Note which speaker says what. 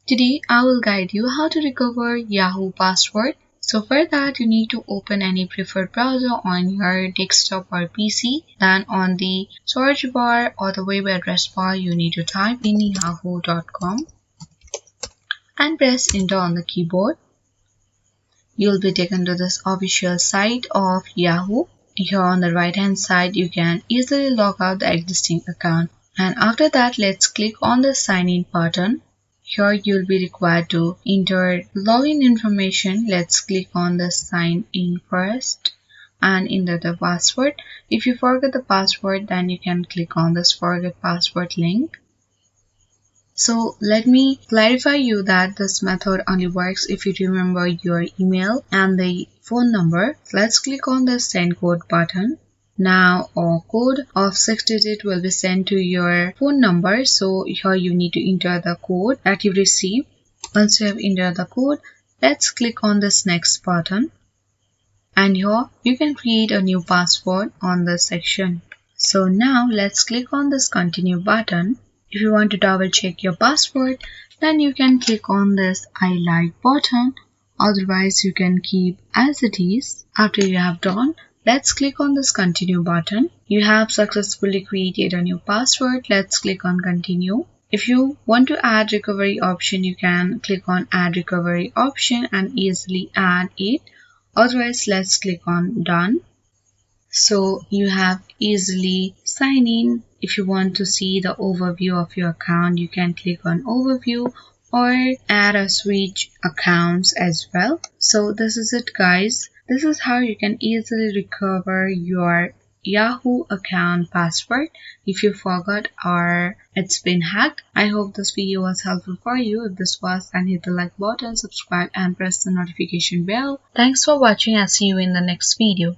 Speaker 1: Today I will guide you how to recover Yahoo password. So for that you need to open any preferred browser on your desktop or PC. Then on the search bar or the web address bar you need to type in yahoo.com and press enter on the keyboard. You'll be taken to this official site of Yahoo. Here on the right hand side you can easily log out the existing account, and after that let's click on the sign in button. Here you'll be required to enter login information. Let's click on the sign in first and enter the password. If you forget the password, then you can click on this forget password link. So let me clarify you that this method only works if you remember your email and the phone number. Let's click on the send code button. Now a code of 6 digits will be sent to your phone number. So here you need to enter the code that you received. Once you have entered the code, let's click on this next button. And here you can create a new password on this section. So now let's click on this continue button. If you want to double check your password, then you can click on this I like button. Otherwise you can keep as it is. After you have done, let's click on this continue button. You have successfully created a new password. Let's click on continue. If you want to add recovery option, you can click on add recovery option and easily add it. Otherwise, let's click on done. So you have easily sign in. If you want to see the overview of your account, you can click on overview or add or switch accounts as well. So this is it, guys. This is how you can easily recover your Yahoo account password if you forgot or it's been hacked. I hope this video was helpful for you. If this was, then hit the like button, subscribe and press the notification bell. Thanks for watching. I'll see you in the next video.